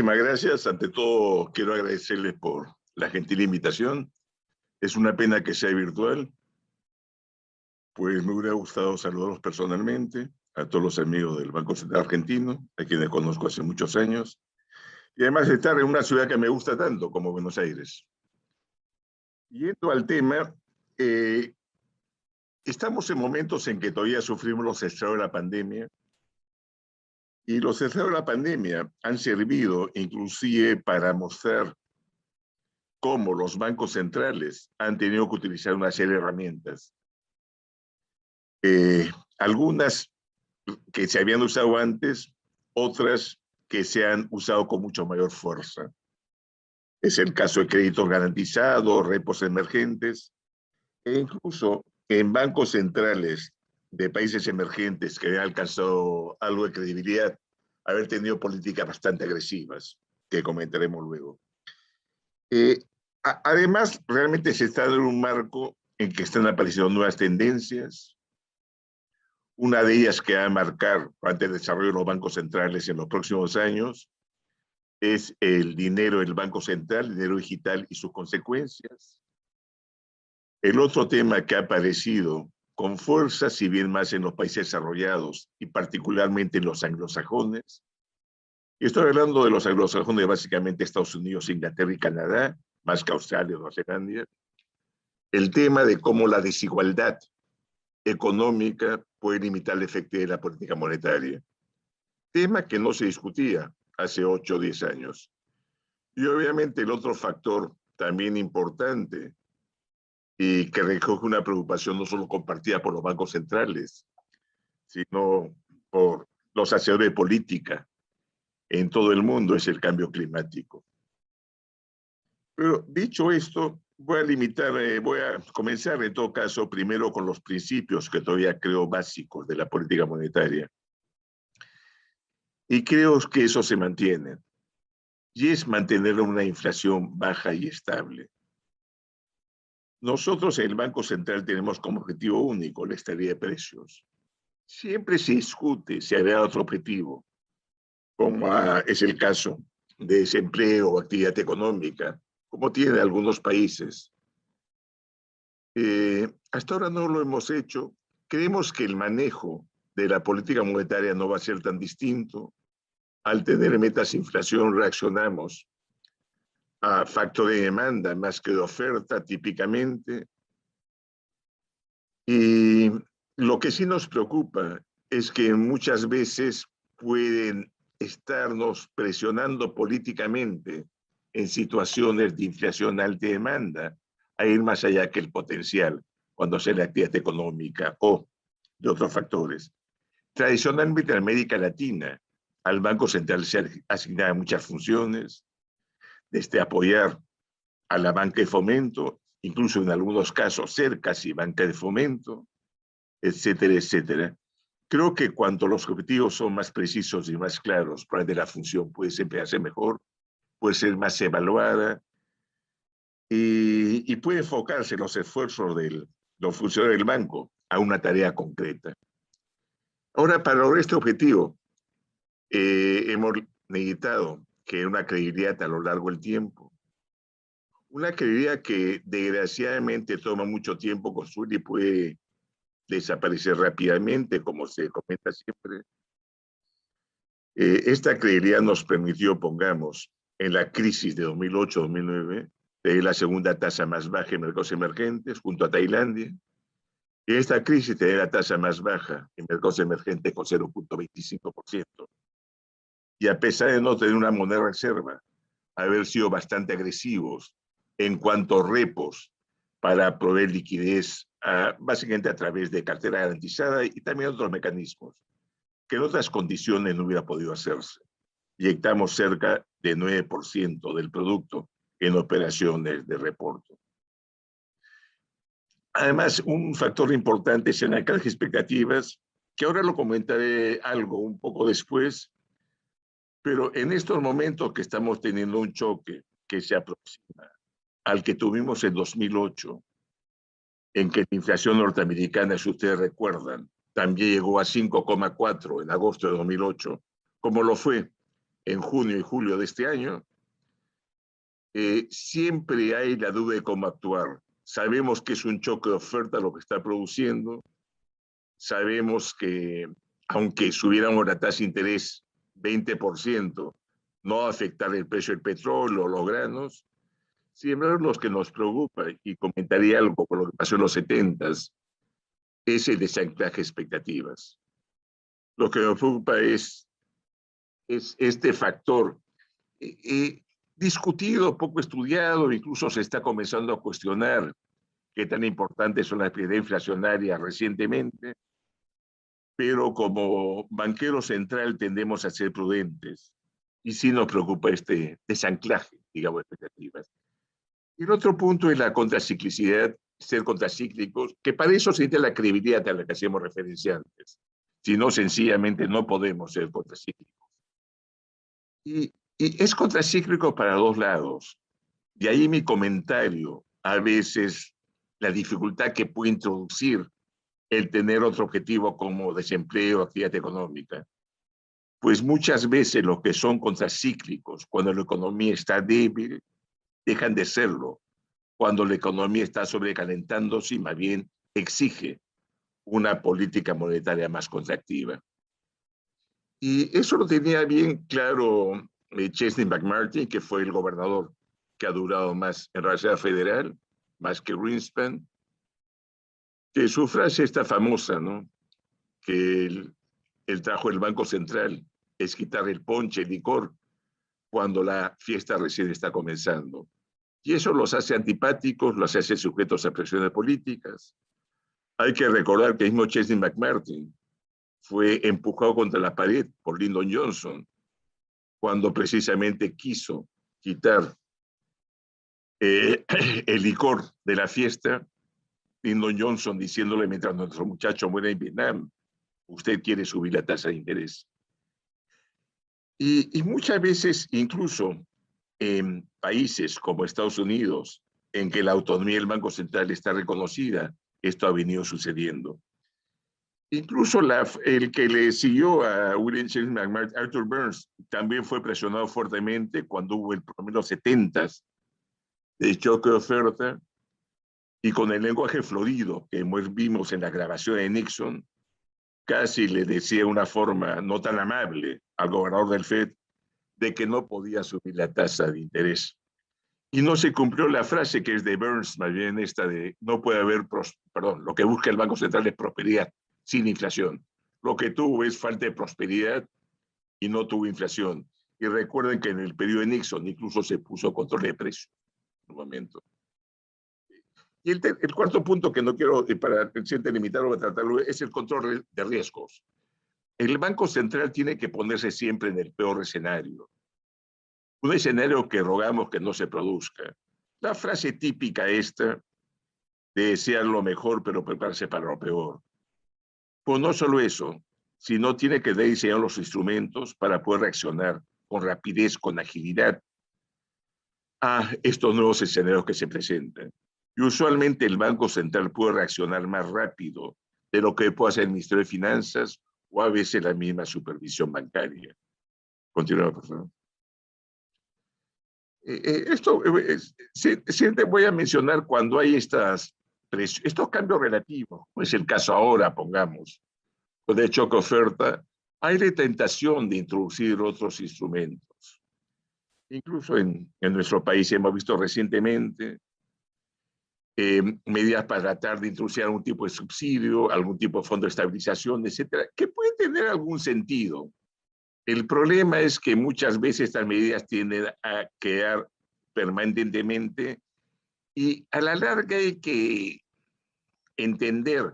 Muchísimas gracias. Ante todo, quiero agradecerles por la gentil invitación. Es una pena que sea virtual, pues me hubiera gustado saludarlos personalmente, a todos los amigos del Banco Central Argentino, a quienes conozco hace muchos años, y además estar en una ciudad que me gusta tanto como Buenos Aires. Yendo al tema, estamos en momentos en que todavía sufrimos los estragos de la pandemia, y los estragos de la pandemia han servido inclusive para mostrar cómo los bancos centrales han tenido que utilizar una serie de herramientas. Algunas que se habían usado antes, otras que se han usado con mucho mayor fuerza. Es el caso de créditos garantizados, repos emergentes, e incluso en bancos centrales de países emergentes que han alcanzado algo de credibilidad, haber tenido políticas bastante agresivas, que comentaremos luego. Además, realmente se está en un marco en que están apareciendo nuevas tendencias. Una de ellas que va a marcar ante el desarrollo de los bancos centrales en los próximos años es el dinero del Banco Central, el dinero digital y sus consecuencias. El otro tema que ha aparecido con fuerza, si bien más en los países desarrollados y particularmente en los anglosajones, y estoy hablando de los anglosajones, básicamente Estados Unidos, Inglaterra y Canadá, más que Australia o Nueva Zelanda, el tema de cómo la desigualdad económica puede limitar el efecto de la política monetaria. Tema que no se discutía hace 8 o 10 años. Y obviamente el otro factor también importante y que recoge una preocupación no solo compartida por los bancos centrales, sino por los hacedores de política en todo el mundo, es el cambio climático. Pero dicho esto, voy a comenzar en todo caso primero con los principios que todavía creo básicos de la política monetaria. Y creo que eso se mantiene. Y es mantener una inflación baja y estable. Nosotros en el Banco Central tenemos como objetivo único la estabilidad de precios. Siempre se discute si habrá otro objetivo, como es el caso de desempleo o actividad económica, como tienen algunos países. Hasta ahora no lo hemos hecho. Creemos que el manejo de la política monetaria no va a ser tan distinto. Al tener metas de inflación, reaccionamos a factor de demanda más que de oferta, típicamente. Y lo que sí nos preocupa es que muchas veces pueden estarnos presionando políticamente en situaciones de inflación alta demanda a ir más allá que el potencial cuando se la actividad económica o de otros factores. Tradicionalmente en América Latina al Banco Central se asignaban muchas funciones, desde apoyar a la banca de fomento, incluso en algunos casos ser casi banca de fomento, etcétera, etcétera. Creo que cuanto los objetivos son más precisos y más claros, probablemente la función puede desempeñarse mejor, puede ser más evaluada y puede enfocarse los esfuerzos de los funcionarios del banco a una tarea concreta. Ahora, para lograr este objetivo, hemos necesitado que una credibilidad a lo largo del tiempo, una credibilidad que desgraciadamente toma mucho tiempo construir y puede desaparecer rápidamente, como se comenta siempre. Esta credibilidad nos permitió, pongamos, en la crisis de 2008-2009, tener la segunda tasa más baja en mercados emergentes, junto a Tailandia. En esta crisis tener la tasa más baja en mercados emergentes con 0,25%. Y a pesar de no tener una moneda reserva, haber sido bastante agresivos en cuanto a repos para proveer liquidez, básicamente a través de cartera garantizada y también otros mecanismos, que en otras condiciones no hubiera podido hacerse. Inyectamos cerca de 9% del producto en operaciones de reporte. Además, un factor importante es en la caja de expectativas, que ahora lo comentaré algo un poco después, pero en estos momentos que estamos teniendo un choque que se aproxima al que tuvimos en 2008, en que la inflación norteamericana, si ustedes recuerdan, también llegó a 5,4 en agosto de 2008, como lo fue en junio y julio de este año, siempre hay la duda de cómo actuar. Sabemos que es un choque de oferta lo que está produciendo. Sabemos que, aunque subiéramos la tasa de interés 20%, no va a afectar el precio del petróleo o los granos. Sin embargo, lo que nos preocupa, y comentaría algo por lo que pasó en los 70s, es el desanclaje de expectativas. Lo que nos preocupa es este factor discutido, poco estudiado, incluso se está comenzando a cuestionar qué tan importantes son las prioridades inflacionarias recientemente, pero como banquero central tendemos a ser prudentes y sí nos preocupa este desanclaje, digamos, de expectativas. Y el otro punto es la contraciclicidad, ser contracíclicos, que para eso se necesita la credibilidad a la que hacemos referencia antes. Si no, sencillamente no podemos ser contracíclicos. Y es contracíclico para dos lados. De ahí mi comentario, a veces la dificultad que puede introducir el tener otro objetivo como desempleo, actividad económica. Pues muchas veces los que son contracíclicos, cuando la economía está débil, dejan de serlo. Cuando la economía está sobrecalentándose, más bien exige una política monetaria más contractiva. Y eso lo tenía bien claro Chesney McMartin, que fue el gobernador que ha durado más en la Reserva Federal, más que Greenspan, que su frase está famosa, ¿no? Que el trabajo del Banco Central es quitar el ponche, el licor, cuando la fiesta recién está comenzando. Y eso los hace antipáticos, los hace sujetos a presiones políticas. Hay que recordar que el mismo Chesney McMartin fue empujado contra la pared por Lyndon Johnson cuando precisamente quiso quitar el licor de la fiesta. Lyndon Johnson diciéndole, mientras nuestro muchacho muere en Vietnam, usted quiere subir la tasa de interés. Y muchas veces, incluso en países como Estados Unidos, en que la autonomía del Banco Central está reconocida, esto ha venido sucediendo. Incluso el que le siguió a William James McMahon, Arthur Burns, también fue presionado fuertemente cuando hubo el problema en los 70s de choque de oferta, y con el lenguaje florido que vimos en la grabación de Nixon, casi le decía una forma no tan amable al gobernador del FED de que no podía subir la tasa de interés. Y no se cumplió la frase que es de Burns, más bien esta de no puede haber, lo que busca el Banco Central es prosperidad sin inflación. Lo que tuvo es falta de prosperidad y no tuvo inflación. Y recuerden que en el periodo de Nixon incluso se puso control de precios en un momento. Y el cuarto punto que no quiero, para el siguiente limitarlo, tratarlo, es el control de riesgos. El Banco Central tiene que ponerse siempre en el peor escenario. Un escenario que rogamos que no se produzca. La frase típica esta de desear lo mejor, pero prepararse para lo peor. Pues no solo eso, sino tiene que diseñar los instrumentos para poder reaccionar con rapidez, con agilidad a estos nuevos escenarios que se presentan. Y usualmente el Banco Central puede reaccionar más rápido de lo que puede hacer el Ministerio de Finanzas o a veces la misma supervisión bancaria. Continúa, por favor. Siempre voy a mencionar cuando hay estos cambios relativos, no es el caso ahora, pongamos, de choque oferta, hay la tentación de introducir otros instrumentos. Incluso en nuestro país hemos visto recientemente medidas para tratar de introducir algún tipo de subsidio, algún tipo de fondo de estabilización, etcétera, que pueden tener algún sentido. El problema es que muchas veces estas medidas tienden a quedar permanentemente y a la larga hay que entender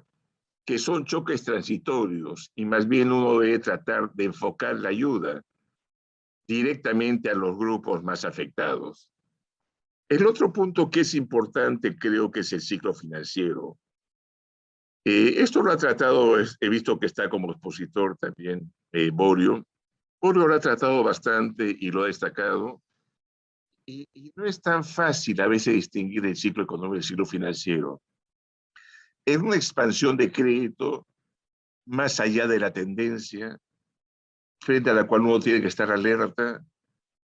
que son choques transitorios y más bien uno debe tratar de enfocar la ayuda directamente a los grupos más afectados. El otro punto que es importante creo que es el ciclo financiero. Esto lo ha tratado, he visto que está como expositor también Borio. Borio lo ha tratado bastante y lo ha destacado. Y no es tan fácil a veces distinguir el ciclo económico del ciclo financiero. En una expansión de crédito, más allá de la tendencia, frente a la cual uno tiene que estar alerta,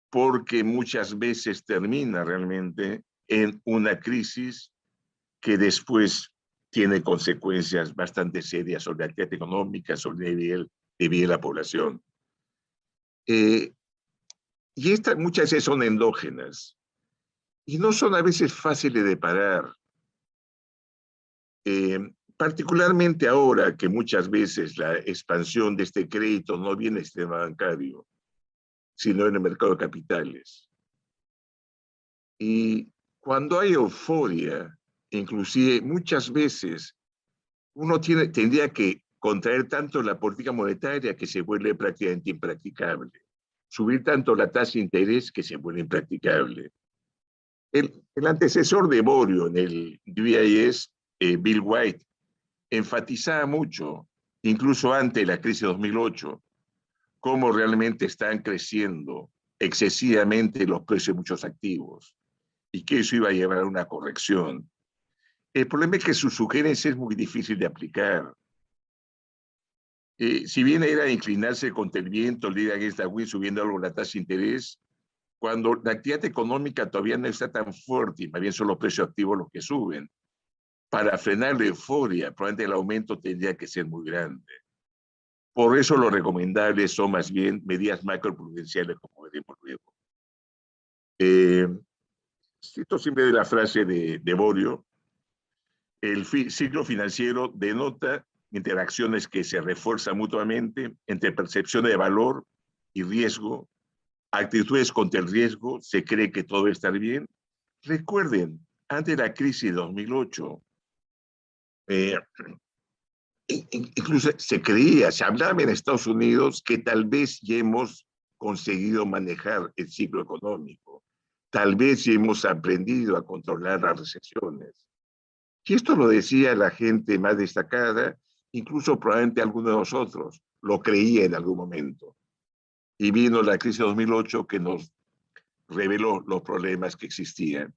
porque muchas veces termina realmente en una crisis que después tiene consecuencias bastante serias sobre la actividad económica, sobre el nivel de vida de la población. Y muchas veces son endógenas y no son a veces fáciles de parar. Particularmente ahora que muchas veces la expansión de este crédito no viene del sistema bancario, sino en el mercado de capitales. Y cuando hay euforia, inclusive muchas veces uno tendría que contraer tanto la política monetaria que se vuelve prácticamente impracticable, subir tanto la tasa de interés que se vuelve impracticable. El antecesor de Borio en el BIS, Bill White, enfatizaba mucho, incluso antes de la crisis de 2008, cómo realmente están creciendo excesivamente los precios de muchos activos y que eso iba a llevar a una corrección. El problema es que su sugerencia es muy difícil de aplicar. Si bien era inclinarse contra el viento, el día que está subiendo algo la tasa de interés, cuando la actividad económica todavía no está tan fuerte y más bien son los precios activos los que suben, para frenar la euforia, probablemente el aumento tendría que ser muy grande. Por eso lo recomendable son más bien medidas macroprudenciales, como veremos luego. Cito siempre de la frase de Borio: el ciclo financiero denota interacciones que se refuerzan mutuamente entre percepción de valor y riesgo, actitudes contra el riesgo, se cree que todo va a estar bien. Recuerden, antes de la crisis de 2008, incluso se creía, se hablaba en Estados Unidos que tal vez ya hemos conseguido manejar el ciclo económico, tal vez ya hemos aprendido a controlar las recesiones. Y esto lo decía la gente más destacada, incluso probablemente alguno de nosotros lo creía en algún momento. Y vino la crisis de 2008 que nos reveló los problemas que existían.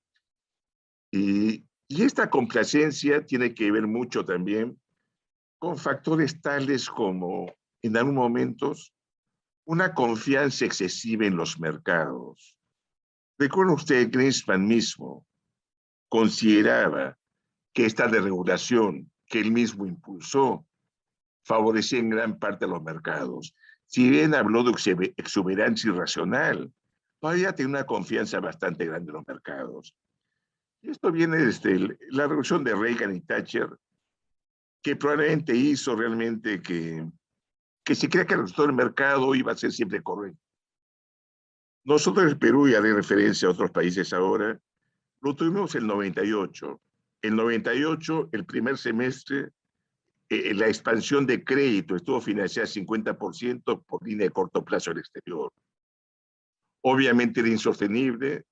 Y esta complacencia tiene que ver mucho también con factores tales como, en algunos momentos, una confianza excesiva en los mercados. Recuerda usted, Greenspan mismo consideraba que esta desregulación que él mismo impulsó favorecía en gran parte a los mercados. Si bien habló de exuberancia irracional, todavía tiene una confianza bastante grande en los mercados. Y esto viene desde la revolución de Reagan y Thatcher, que probablemente hizo realmente que se crea que el resultado del mercado iba a ser siempre correcto. Nosotros en Perú, y haré referencia a otros países ahora, lo tuvimos en el 98. En el 98, el primer semestre, la expansión de crédito estuvo financiada 50% por línea de corto plazo al exterior. Obviamente era insostenible.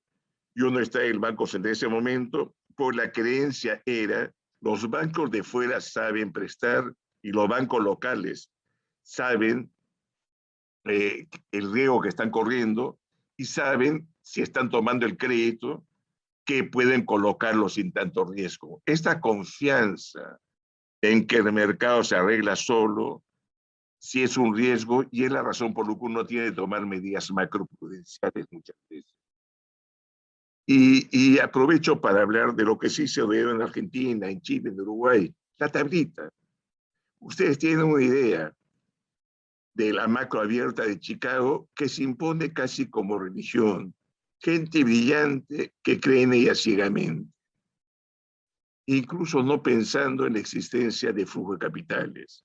Yo no estaba en el Banco Central en ese momento, pues la creencia era los bancos de fuera saben prestar y los bancos locales saben el riesgo que están corriendo y saben si están tomando el crédito que pueden colocarlo sin tanto riesgo. Esta confianza en que el mercado se arregla solo, si es un riesgo, y es la razón por la que uno tiene que tomar medidas macroprudenciales muchas veces. Y aprovecho para hablar de lo que sí se ve en Argentina, en Chile, en Uruguay, la tablita. Ustedes tienen una idea de la macro abierta de Chicago que se impone casi como religión. Gente brillante que cree en ella ciegamente, incluso no pensando en la existencia de flujo de capitales.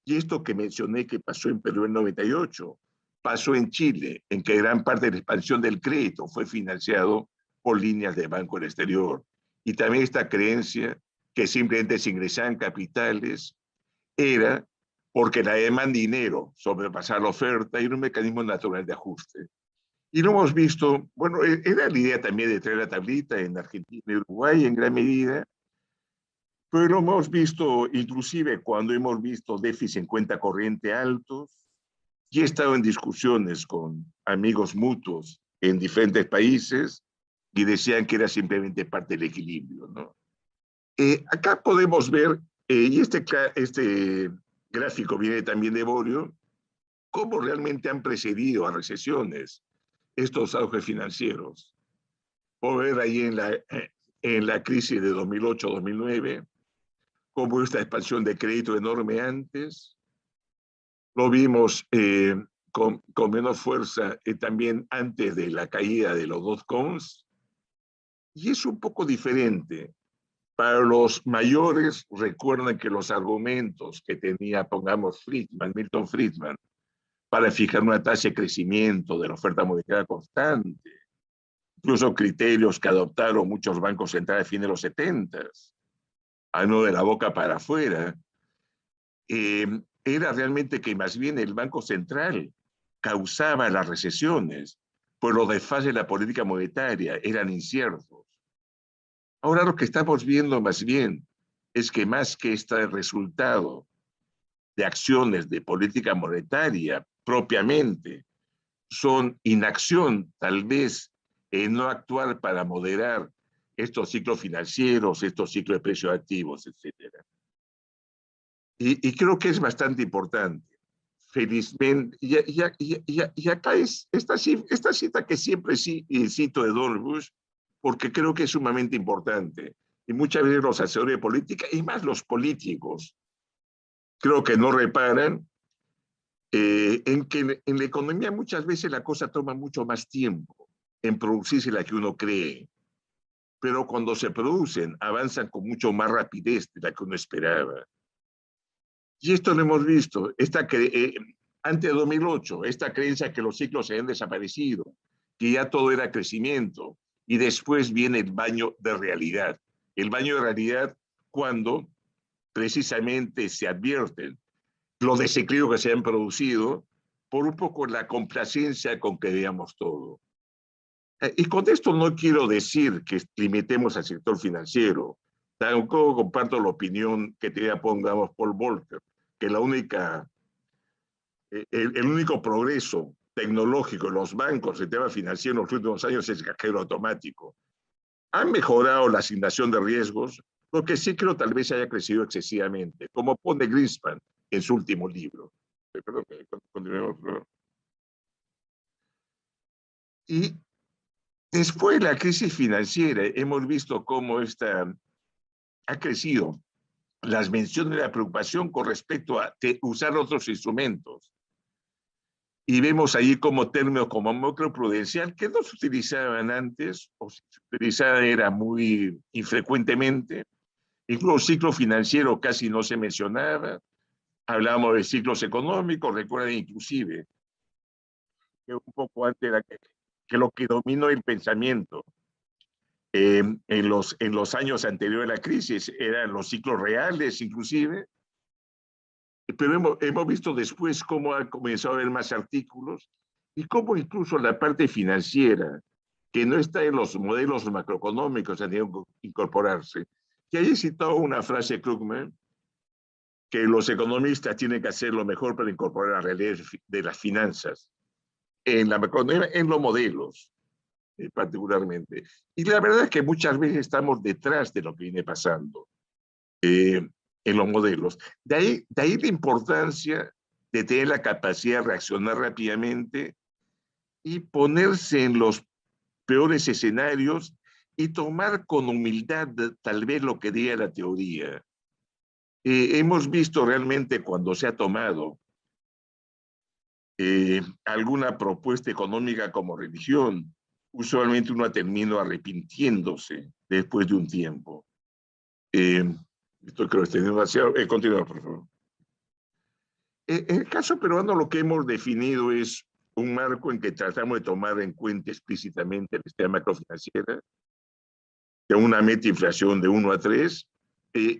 Y esto que mencioné que pasó en Perú en 98, pasó en Chile, en que gran parte de la expansión del crédito fue financiado por líneas de banco del exterior. Y también esta creencia que simplemente se ingresaban capitales era porque la demanda de dinero sobrepasaba la oferta y era un mecanismo natural de ajuste. Y lo hemos visto, bueno, era la idea también de traer la tablita en Argentina y Uruguay en gran medida, pero lo hemos visto inclusive cuando hemos visto déficit en cuenta corriente altos, y he estado en discusiones con amigos mutuos en diferentes países y decían que era simplemente parte del equilibrio, ¿no? Acá podemos ver, y este gráfico viene también de Borio, cómo realmente han precedido a recesiones estos auges financieros. O ver ahí en la crisis de 2008-2009, cómo esta expansión de crédito enorme antes, lo vimos con menos fuerza también antes de la caída de los dot-coms, y es un poco diferente. Para los mayores, recuerden que los argumentos que tenía, pongamos, Milton Friedman, para fijar una tasa de crecimiento de la oferta monetaria constante, incluso criterios que adoptaron muchos bancos centrales a fines de los 70, no de la boca para afuera, era realmente que más bien el Banco Central causaba las recesiones, pues los desfases de la política monetaria eran inciertos. Ahora lo que estamos viendo más bien es que más que este resultado de acciones de política monetaria propiamente, son inacción, tal vez no actuar para moderar estos ciclos financieros, estos ciclos de precios activos, etc. Y creo que es bastante importante. Felizmente, y acá es esta cita que siempre cito de Donald Bush, porque creo que es sumamente importante. Y muchas veces los asesores de política, y más los políticos, creo que no reparan en que en la economía muchas veces la cosa toma mucho más tiempo en producirse la que uno cree, pero cuando se producen avanzan con mucho más rapidez de la que uno esperaba. Y esto lo hemos visto, antes de 2008, esta creencia que los ciclos se han desaparecido, que ya todo era crecimiento, y después viene el baño de realidad. El baño de realidad cuando precisamente se advierten los desequilibrios que se han producido por un poco la complacencia con que veamos todo. Y con esto no quiero decir que limitemos al sector financiero. Tampoco comparto la opinión que tenía, pongamos, Paul Volcker, que el único progreso tecnológico en los bancos, el tema financiero en los últimos años es el cajero automático. Han mejorado la asignación de riesgos, lo que sí creo tal vez haya crecido excesivamente, como pone Greenspan en su último libro. Perdón, continuemos. Y después de la crisis financiera, hemos visto cómo ha crecido las menciones de la preocupación con respecto a usar otros instrumentos. Y vemos ahí como términos como macroprudencial, que no se utilizaban antes, o si se utilizaban era muy infrecuentemente. Incluso ciclo financiero casi no se mencionaba. Hablábamos de ciclos económicos, recuerden inclusive, que un poco antes era que lo que dominó el pensamiento en los años anteriores a la crisis eran los ciclos reales inclusive, pero hemos visto después cómo ha comenzado a haber más artículos y cómo incluso la parte financiera, que no está en los modelos macroeconómicos, ha tenido que incorporarse. Y ahí he citado una frase de Krugman, que los economistas tienen que hacer lo mejor para incorporar la realidad de las finanzas en la macroeconomía, en los modelos particularmente. Y la verdad es que muchas veces estamos detrás de lo que viene pasando en los modelos. De ahí la importancia de tener la capacidad de reaccionar rápidamente y ponerse en los peores escenarios y tomar con humildad tal vez lo que diga la teoría. Hemos visto realmente cuando se ha tomado alguna propuesta económica como religión, usualmente uno termina arrepintiéndose después de un tiempo. Esto creo que está demasiado. Continúa, por favor. En el caso peruano, lo que hemos definido es un marco en que tratamos de tomar en cuenta explícitamente el sistema macrofinanciera, de una meta inflación de 1 a 3,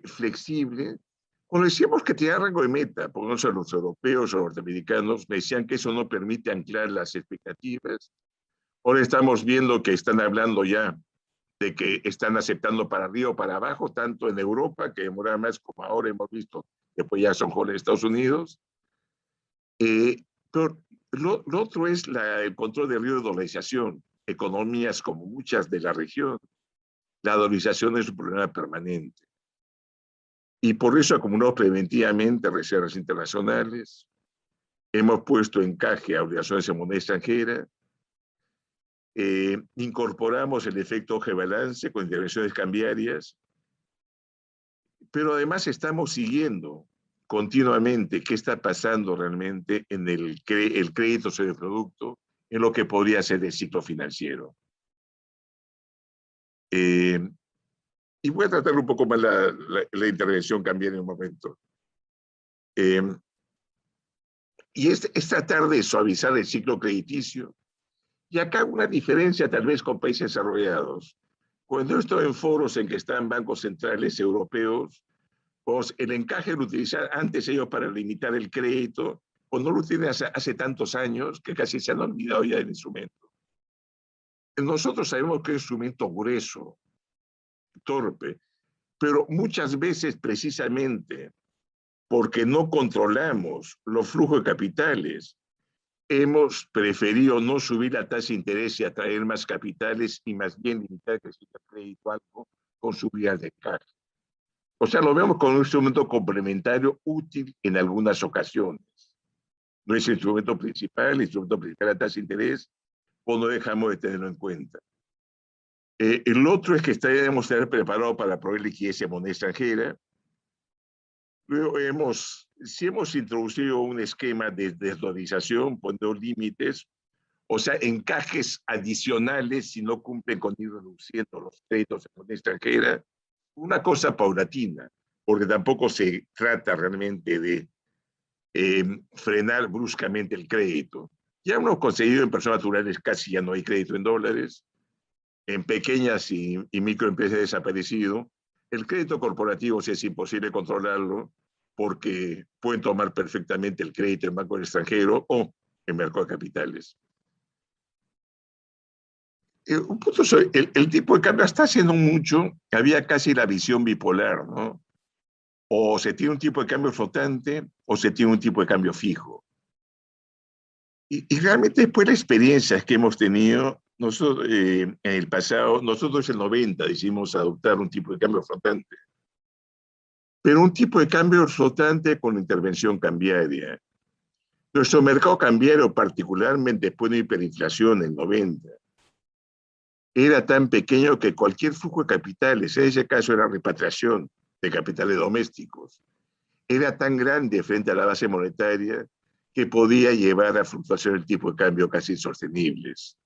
flexible. Cuando decíamos que tenía rango de meta, por ejemplo, los europeos o los norteamericanos, me decían que eso no permite anclar las expectativas. Ahora estamos viendo que están hablando ya de que están aceptando para arriba o para abajo, tanto en Europa, que demora más, como ahora hemos visto, después ya son jóvenes Estados Unidos. Pero lo otro es el control de riesgo de dolarización. Economías como muchas de la región, la dolarización es un problema permanente. Y por eso acumulamos preventivamente reservas internacionales, hemos puesto encaje a obligaciones en moneda extranjera, incorporamos el efecto hoja de balance con intervenciones cambiarias, pero además estamos siguiendo continuamente qué está pasando realmente en el crédito sobre el producto, en lo que podría ser el ciclo financiero. Y voy a tratar un poco más la intervención cambiaria en un momento. Y es tratar de suavizar el ciclo crediticio. Y acá una diferencia tal vez con países desarrollados. Cuando estoy en foros en que están bancos centrales europeos, pues el encaje lo utilizaban antes ellos para limitar el crédito, pues no lo tienen hace tantos años que casi se han olvidado ya del instrumento. Nosotros sabemos que es un instrumento grueso, torpe, pero muchas veces precisamente porque no controlamos los flujos de capitales, hemos preferido no subir la tasa de interés y atraer más capitales y más bien limitar el crecimiento del crédito algo con subidas de encaje. O sea, lo vemos como un instrumento complementario útil en algunas ocasiones. No es el instrumento principal es la tasa de interés, o no dejamos de tenerlo en cuenta. El otro es que debemos estar preparados para proveer liquidez en moneda extranjera. Luego si hemos introducido un esquema de desdolarización, poniendo límites, o sea, encajes adicionales si no cumplen con ir reduciendo los créditos en moneda extranjera, una cosa paulatina, porque tampoco se trata realmente de frenar bruscamente el crédito. Ya hemos conseguido en personas naturales casi ya no hay crédito en dólares, en pequeñas y microempresas desaparecido. El crédito corporativo sí es imposible controlarlo porque pueden tomar perfectamente el crédito en banco extranjero o en mercado de capitales. Un punto sobre el tipo de cambio está haciendo mucho, había casi la visión bipolar, ¿no? O se tiene un tipo de cambio flotante o se tiene un tipo de cambio fijo. Y realmente después de las experiencias que hemos tenido, nosotros en el pasado, nosotros en el 90 decidimos adoptar un tipo de cambio flotante, pero un tipo de cambio flotante con intervención cambiaria. Nuestro mercado cambiario, particularmente después de la hiperinflación en el 90, era tan pequeño que cualquier flujo de capitales, en ese caso era repatriación de capitales domésticos, era tan grande frente a la base monetaria que podía llevar a fluctuaciones del tipo de cambio casi insostenibles.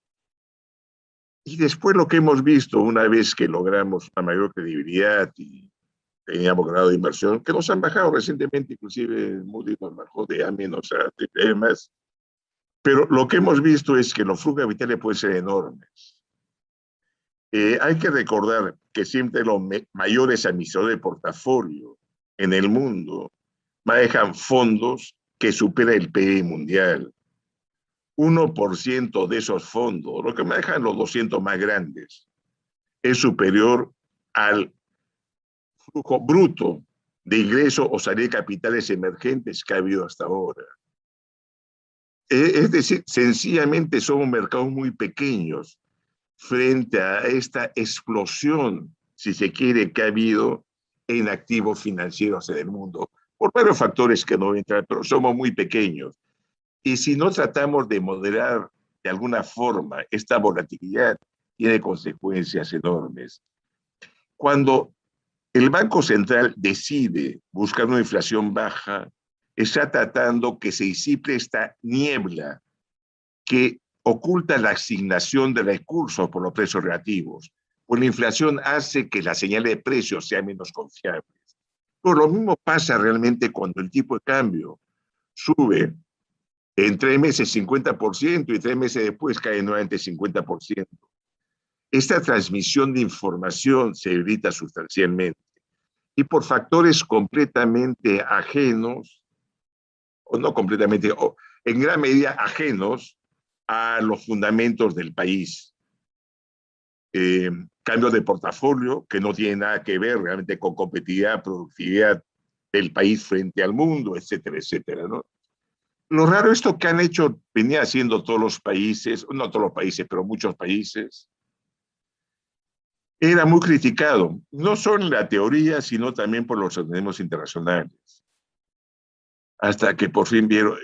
Y después lo que hemos visto, una vez que logramos una mayor credibilidad y teníamos grado de inversión, que nos han bajado recientemente, inclusive Moody's nos bajó de A- a triple más, pero lo que hemos visto es que los flujos capitales pueden ser enormes. Hay que recordar que siempre los mayores emisores de portafolio en el mundo manejan fondos que superan el PIB mundial. 1% de esos fondos, lo que manejan los 200 más grandes, es superior al flujo bruto de ingreso o salida de capitales emergentes que ha habido hasta ahora. Es decir, sencillamente somos mercados muy pequeños frente a esta explosión, si se quiere, que ha habido en activos financieros en el mundo, por varios factores que no voy a entrar, pero somos muy pequeños. Y si no tratamos de moderar de alguna forma esta volatilidad, tiene consecuencias enormes. Cuando el Banco Central decide buscar una inflación baja, está tratando que se disipe esta niebla que oculta la asignación de recursos por los precios relativos. Pues la inflación hace que las señales de precios sean menos confiables. Pero lo mismo pasa realmente cuando el tipo de cambio sube en 3 meses 50% y 3 meses después cae nuevamente 50%. Esta transmisión de información se debilita sustancialmente y por factores completamente ajenos, o no completamente, o en gran medida ajenos a los fundamentos del país. Cambios de portafolio que no tienen nada que ver realmente con competitividad, productividad del país frente al mundo, etcétera, etcétera, ¿no? Lo raro esto que han hecho, venía haciendo todos los países, no todos los países, pero muchos países, era muy criticado, no solo en la teoría, sino también por los organismos internacionales. Hasta que por fin vieron,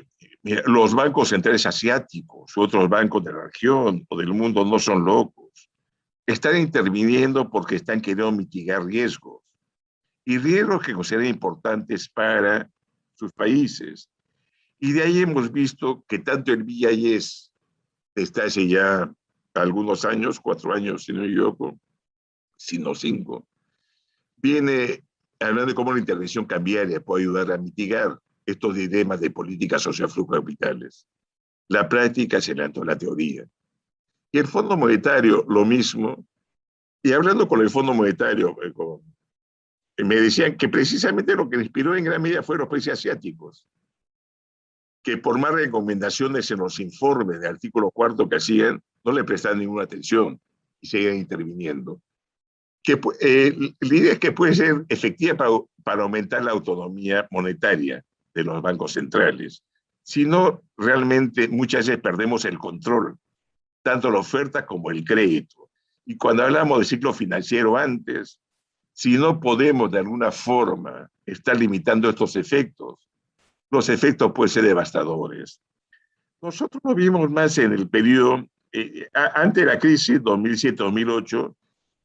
Mira, los bancos centrales asiáticos u otros bancos de la región o del mundo no son locos. Están interviniendo porque están queriendo mitigar riesgos y riesgos que consideran importantes para sus países. Y de ahí hemos visto que tanto el BIS, desde hace ya algunos años, 4 años, si no me equivoco, sino 5, viene hablando de cómo la intervención cambiaria puede ayudar a mitigar estos dilemas de políticas socioflujo-capitales. La práctica se adelantó a la teoría. Y el Fondo Monetario, lo mismo. Y hablando con el Fondo Monetario, me decían que precisamente lo que le inspiró en gran medida fueron los países asiáticos, que por más recomendaciones en los informes del artículo 4 que hacían, no le prestaban ninguna atención y seguían interviniendo. Que, la idea es que puede ser efectiva para aumentar la autonomía monetaria de los bancos centrales. Si no, realmente muchas veces perdemos el control, tanto la oferta como el crédito. Y cuando hablamos de ciclo financiero antes, si no podemos de alguna forma estar limitando estos efectos, los efectos pueden ser devastadores. Nosotros lo vimos más en el periodo, antes de la crisis, 2007-2008,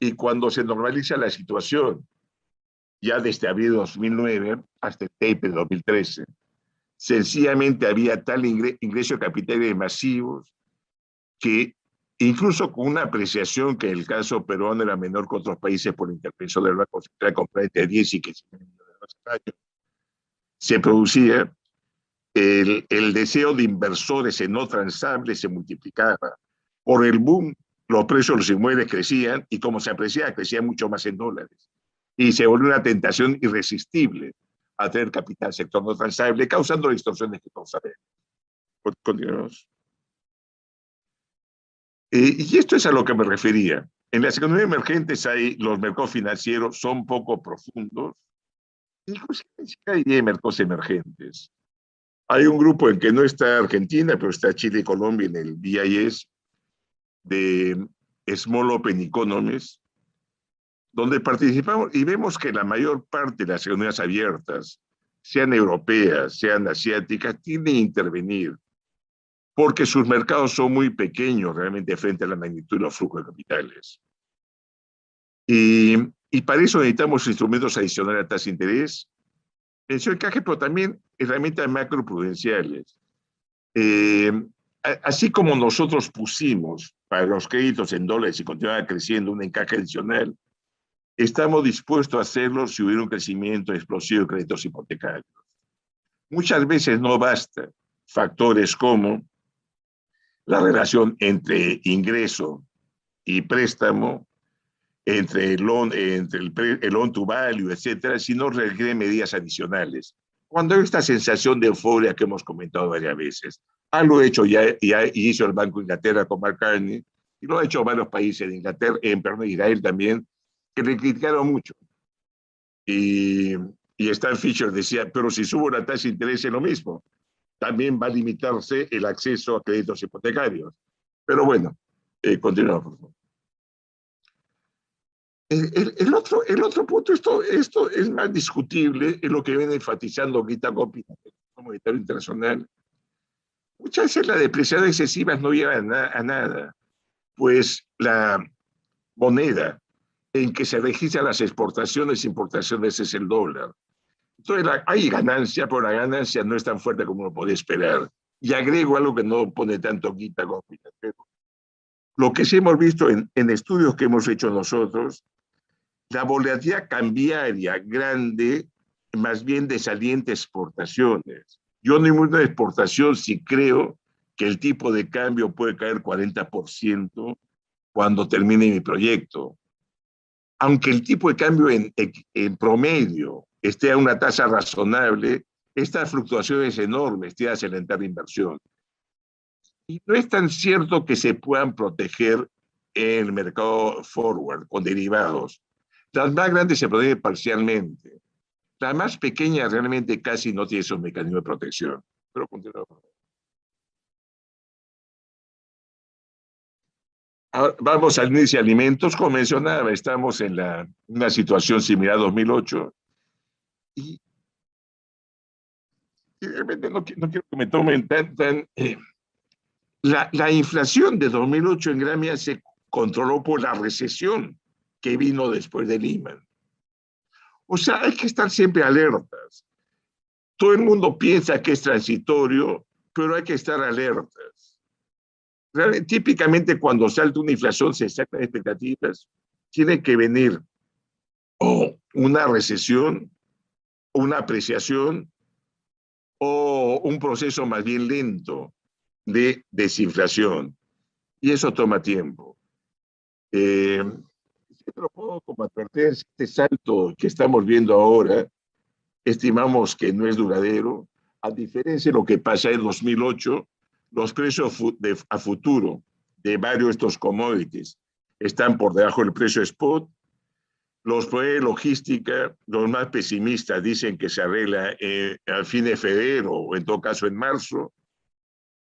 y cuando se normaliza la situación, ya desde abril de 2009 hasta el tape de 2013, sencillamente había tal ingreso de capitales masivos que incluso con una apreciación que en el caso peruano era menor que otros países por la intervención del Banco Central, comprar entre 10 y 15 millones de dólares al año, se producía el deseo de inversores en no transables se multiplicaba. Por el boom, los precios de los inmuebles crecían y como se apreciaba, crecía mucho más en dólares. Y se volvió una tentación irresistible a traer capital al sector no transable, causando distorsiones que todos sabemos. Continuamos. Y esto es a lo que me refería. En las economías emergentes los mercados financieros son poco profundos, inclusive hay mercados emergentes. Hay un grupo en que no está Argentina, pero está Chile y Colombia en el BIS de Small Open Economies, donde participamos y vemos que la mayor parte de las economías abiertas, sean europeas, sean asiáticas, tienen que intervenir porque sus mercados son muy pequeños realmente frente a la magnitud de los flujos de capitales. Y para eso necesitamos instrumentos adicionales a tasa de interés, pensión de encaje, pero también herramientas macroprudenciales. Así como nosotros pusimos para los créditos en dólares y continuaba creciendo un encaje adicional, estamos dispuestos a hacerlo si hubiera un crecimiento explosivo de créditos hipotecarios. Muchas veces no basta factores como la relación entre ingreso y préstamo, entre el loan to value, etcétera, sino requiere medidas adicionales. Cuando hay esta sensación de euforia que hemos comentado varias veces, lo ha hecho ya hizo el Banco de Inglaterra con Mark Carney, y lo ha hecho varios países de Inglaterra, Israel también, que le criticaron mucho. Y Stan Fisher decía, pero si sube la tasa de interés es lo mismo, también va a limitarse el acceso a créditos hipotecarios. Pero bueno, continuamos, por favor. El otro punto, esto es más discutible, es lo que viene enfatizando Gita Gopinath, el Fondo Monetario Internacional. Muchas veces las depreciaciones excesivas no llevan a nada, pues la moneda en que se registran las exportaciones e importaciones es el dólar. Entonces hay ganancia, pero la ganancia no es tan fuerte como uno podía esperar. Y agrego algo que no pone tanto Gita Gopinath, pero lo que sí hemos visto en estudios que hemos hecho nosotros, la volatilidad cambiaria grande, más bien de salientes exportaciones. Yo no hay una exportación si creo que el tipo de cambio puede caer 40% cuando termine mi proyecto. Aunque el tipo de cambio en promedio esté a una tasa razonable, estas fluctuaciones enormes te hacen alentar la inversión. Y no es tan cierto que se puedan proteger en el mercado forward con derivados. Las más grandes se protegen parcialmente. La más pequeña realmente casi no tiene esos mecanismos de protección. Pero continuamos. Ahora, vamos al índice de alimentos. Como mencionaba, estamos en una situación similar a 2008. Y y realmente no quiero que me tomen la inflación de 2008 en gran medida se controló por la recesión que vino después de Lehman. O sea, hay que estar siempre alertas. Todo el mundo piensa que es transitorio, pero hay que estar alertas. Realmente, típicamente cuando salta una inflación se sacan expectativas, tiene que venir o una recesión, o una apreciación, o un proceso más bien lento de desinflación. Y eso toma tiempo. Siempre lo puedo como advertencia, este salto que estamos viendo ahora, estimamos que no es duradero, a diferencia de lo que pasa en 2008, los precios a futuro de varios de estos commodities están por debajo del precio spot. Los proveedores de logística, los más pesimistas, dicen que se arregla al fin de febrero o en todo caso en marzo.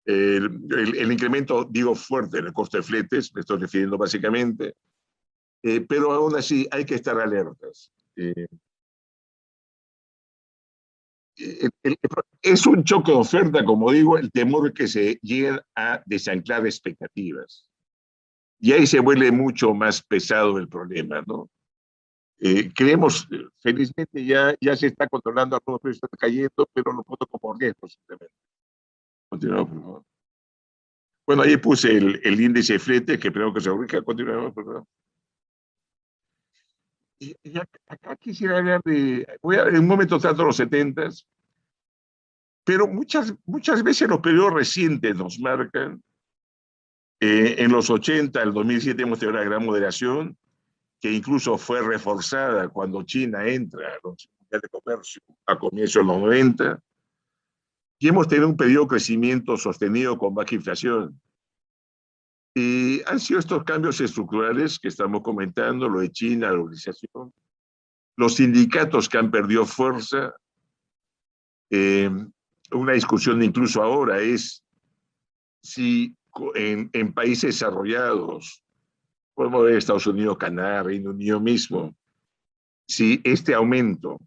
El incremento, digo, fuerte en el costo de fletes, me estoy refiriendo básicamente, pero aún así hay que estar alertas. Es un choque de oferta, como digo, el temor de que se lleguen a desanclar expectativas. Y ahí se vuelve mucho más pesado el problema, ¿no? Creemos, felizmente ya se está controlando, algunos precios están cayendo, pero lo pongo como riesgo simplemente. Continuamos, por favor. Bueno, ahí puse el índice de flete, que creo que se ubica. Continuamos, por favor. Y acá quisiera hablar en un momento trato los 70s, pero muchas veces los periodos recientes nos marcan. En los 80, el 2007 hemos tenido una gran moderación, que incluso fue reforzada cuando China entra a los mundiales de comercio a comienzos de los 90, y hemos tenido un periodo de crecimiento sostenido con baja inflación. Y han sido estos cambios estructurales que estamos comentando, lo de China, la globalización, los sindicatos que han perdido fuerza. Una discusión incluso ahora es si en países desarrollados, podemos ver Estados Unidos, Canadá, Reino Unido mismo, si este aumento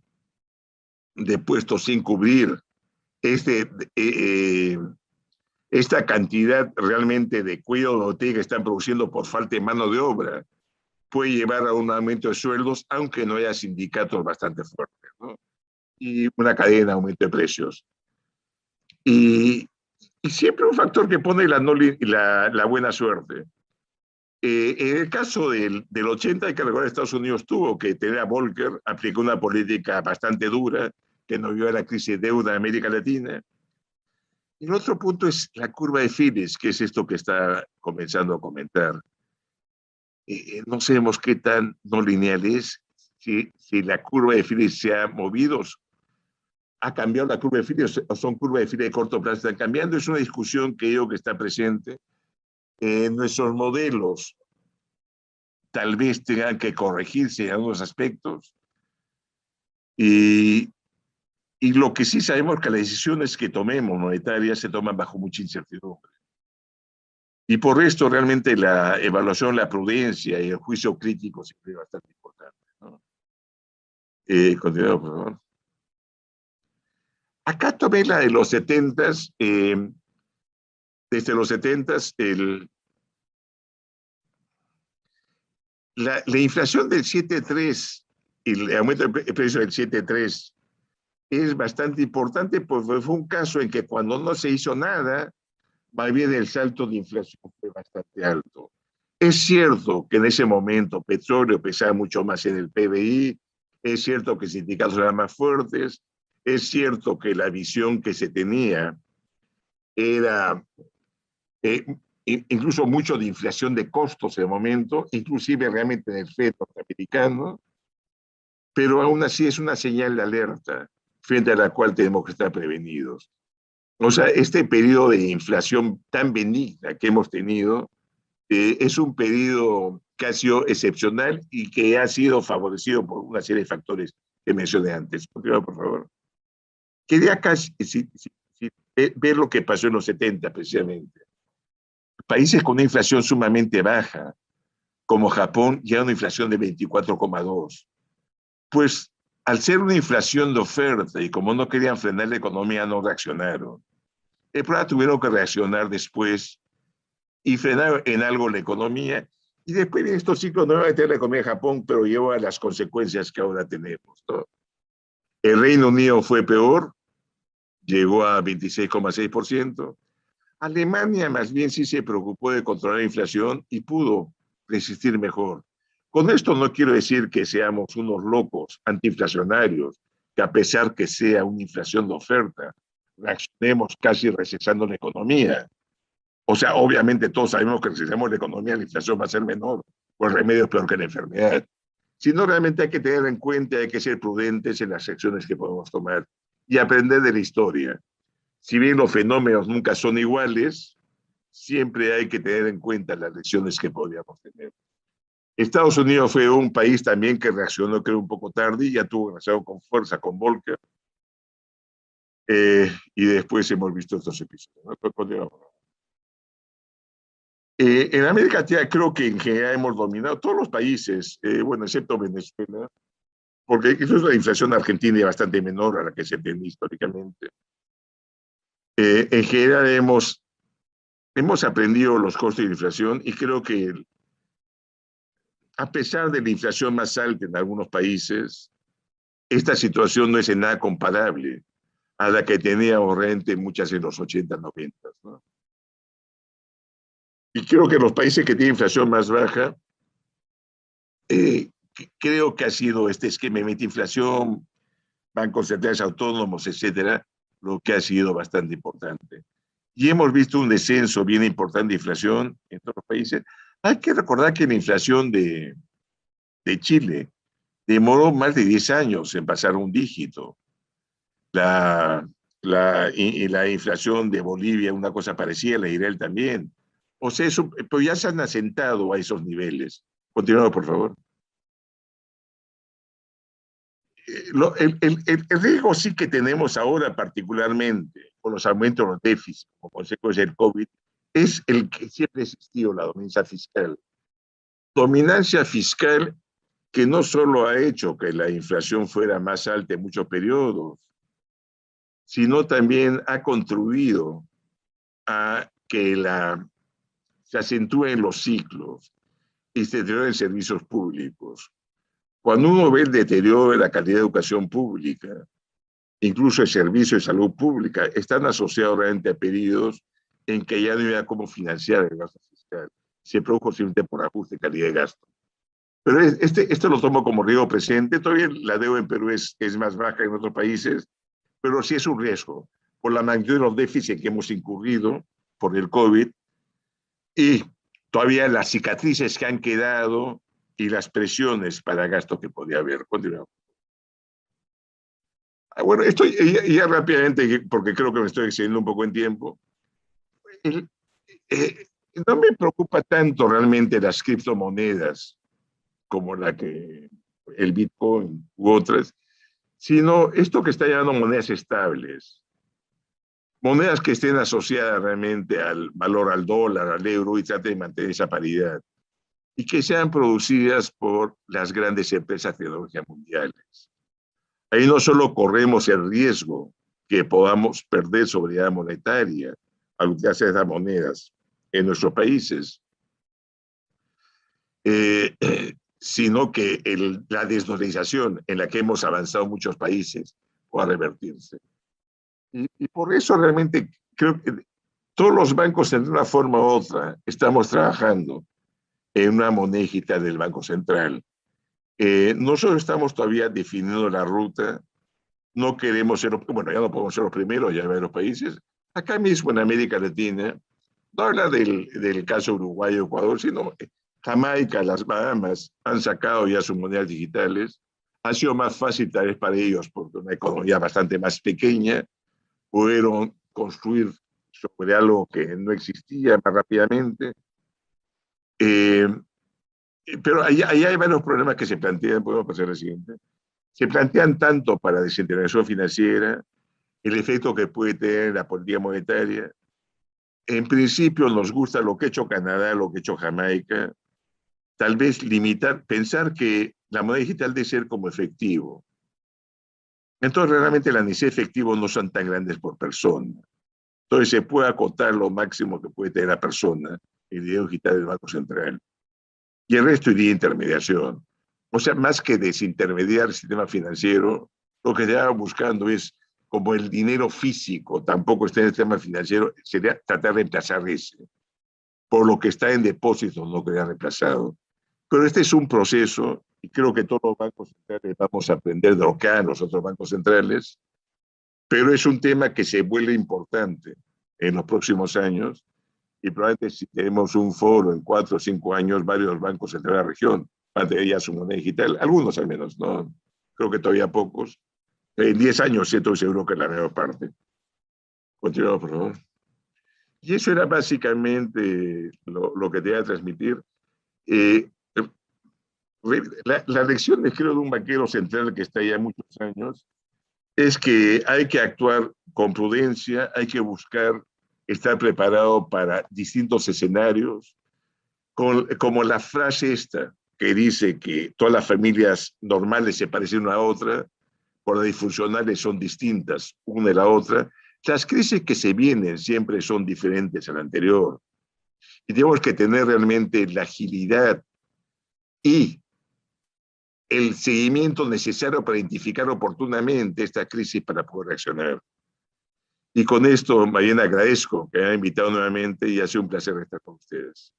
de puestos sin cubrir, esta cantidad realmente de cuidado de que están produciendo por falta de mano de obra, puede llevar a un aumento de sueldos, aunque no haya sindicatos bastante fuertes, ¿no? Y una cadena de aumento de precios. Y siempre un factor que pone la buena suerte. En el caso del 80, hay que recordar que Estados Unidos tuvo que tener a Volcker, aplicó una política bastante dura que nos llevó a la crisis de deuda en América Latina. Y el otro punto es la curva de Phillips, que es esto que está comenzando a comentar. No sabemos qué tan no lineal es, si la curva de Phillips se ha movido, ha cambiado la curva de Phillips, o son curvas de Phillips de corto plazo, están cambiando. Es una discusión que yo que está presente. Nuestros modelos tal vez tengan que corregirse en algunos aspectos. Y lo que sí sabemos es que las decisiones que tomemos monetarias se toman bajo mucha incertidumbre. Y por esto realmente la evaluación, la prudencia y el juicio crítico siempre es bastante importante, ¿no? Continuamos, por favor. Acá tomé la de los 70s. Desde los 70s, la inflación del 7,3 y el aumento del precio del 7,3 es bastante importante, porque fue un caso en que cuando no se hizo nada, más bien el salto de inflación fue bastante alto. Es cierto que en ese momento petróleo pesaba mucho más en el PBI, es cierto que sindicatos eran más fuertes, es cierto que la visión que se tenía era incluso mucho de inflación de costos en el momento, inclusive realmente en el FED norteamericano, pero aún así es una señal de alerta frente a la cual tenemos que estar prevenidos. O sea, este periodo de inflación tan benigna que hemos tenido es un periodo que ha sido excepcional y que ha sido favorecido por una serie de factores que mencioné antes. Continúa, por favor. Quería acá ver lo que pasó en los 70 precisamente. Países con una inflación sumamente baja, como Japón, ya una inflación de 24,2. Pues al ser una inflación de oferta y como no querían frenar la economía, no reaccionaron. El problema tuvieron que reaccionar después y frenar en algo la economía. Y después de estos ciclos nuevamente la economía de Japón, pero llevó a las consecuencias que ahora tenemos, ¿no? El Reino Unido fue peor, llegó a 26,6%. Alemania más bien sí se preocupó de controlar la inflación y pudo resistir mejor. Con esto no quiero decir que seamos unos locos antiinflacionarios, que a pesar que sea una inflación de oferta, reaccionemos casi recesando la economía. O sea, obviamente todos sabemos que si recesamos la economía, la inflación va a ser menor, o el remedio es peor que la enfermedad. Sino realmente hay que tener en cuenta, hay que ser prudentes en las acciones que podemos tomar y aprender de la historia. Si bien los fenómenos nunca son iguales, siempre hay que tener en cuenta las lecciones que podríamos tener. Estados Unidos fue un país también que reaccionó, creo, un poco tarde y ya tuvo reacción con fuerza con Volcker. Y después hemos visto estos episodios, ¿no? En América Latina creo que en general hemos dominado todos los países, bueno, excepto Venezuela, porque incluso la inflación argentina es bastante menor a la que se tiene históricamente. En general hemos aprendido los costos de la inflación y creo que a pesar de la inflación más alta en algunos países, esta situación no es en nada comparable a la que teníamos realmente muchas en los 80, 90, ¿no? Y creo que los países que tienen inflación más baja, creo que ha sido este esquema de inflación, bancos centrales autónomos, etcétera, lo que ha sido bastante importante. Y hemos visto un descenso bien importante de inflación en todos los países. Hay que recordar que la inflación de Chile demoró más de 10 años en pasar un dígito. La inflación de Bolivia, una cosa parecida, la de Israel también. O sea, eso, pero ya se han asentado a esos niveles. Continuamos, por favor. El riesgo sí que tenemos ahora particularmente con los aumentos de los déficits como consecuencia del COVID es el que siempre ha existido, la dominancia fiscal. Dominancia fiscal que no solo ha hecho que la inflación fuera más alta en muchos periodos, sino también ha contribuido a que se acentúen los ciclos y se deterioren servicios públicos. Cuando uno ve el deterioro de la calidad de educación pública, incluso el servicio de salud pública, están asociados realmente a periodos en que ya no había cómo financiar el gasto fiscal. Se produjo simplemente por ajuste de calidad de gasto. Pero esto lo tomo como riesgo presente. Todavía la deuda en Perú es más baja que en otros países, pero sí es un riesgo por la magnitud de los déficits que hemos incurrido por el COVID y todavía las cicatrices que han quedado y las presiones para gasto que podía haber. Continuamos. Bueno, esto ya rápidamente, porque creo que me estoy excediendo un poco en tiempo. El, eh, no me preocupa tanto realmente las criptomonedas como el Bitcoin u otras, sino esto que está llamando monedas estables. Monedas que estén asociadas realmente al valor, al dólar, al euro y traten de mantener esa paridad. Y que sean producidas por las grandes empresas tecnológicas mundiales. Ahí no solo corremos el riesgo que podamos perder soberanía monetaria al utilizar esas monedas en nuestros países, sino que la desdolarización en la que hemos avanzado muchos países pueda revertirse. Y por eso realmente creo que todos los bancos, de una forma u otra, estamos trabajando en una moneda digital del Banco Central. Nosotros estamos todavía definiendo la ruta. No queremos ser, bueno, ya no podemos ser los primeros, ya en los países. Acá mismo en América Latina, no habla del caso Uruguay o Ecuador, sino Jamaica, las Bahamas han sacado ya sus monedas digitales. Ha sido más fácil tal vez para ellos porque una economía bastante más pequeña pudieron construir sobre algo que no existía más rápidamente. Eh, pero ahí hay varios problemas que se plantean, podemos pasar al siguiente. Se plantean tanto para desintegración financiera, el efecto que puede tener la política monetaria. En principio nos gusta lo que ha hecho Canadá, lo que ha hecho Jamaica, tal vez limitar, pensar que la moneda digital debe ser como efectivo. Entonces, realmente las necesidades efectivas no son tan grandes por persona. Entonces, se puede acotar lo máximo que puede tener la persona, el dinero digital del Banco Central. Y el resto iría intermediación. O sea, más que desintermediar el sistema financiero, lo que se va buscando es, como el dinero físico tampoco está en el sistema financiero, sería tratar de reemplazar ese, por lo que está en depósitos no queda reemplazado. Pero este es un proceso, y creo que todos los bancos centrales vamos a aprender de lo que hagan los otros bancos centrales, pero es un tema que se vuelve importante en los próximos años, y probablemente si tenemos un foro en 4 o 5 años, varios bancos de la región van a tener ya su moneda digital, algunos al menos, ¿no? Creo que todavía pocos. En 10 años sí estoy seguro que la mayor parte. Continuamos, por favor. Y eso era básicamente lo que te iba a transmitir. Eh, la lección, creo, de un banquero central que está ya muchos años es que hay que actuar con prudencia, hay que buscar estar preparado para distintos escenarios, como la frase esta que dice que todas las familias normales se parecen una a otra, por las disfuncionales son distintas una de la otra. Las crisis que se vienen siempre son diferentes a la anterior. Y tenemos que tener realmente la agilidad y el seguimiento necesario para identificar oportunamente esta crisis para poder reaccionar. Y con esto, Mariana, agradezco que me haya invitado nuevamente y ha sido un placer estar con ustedes.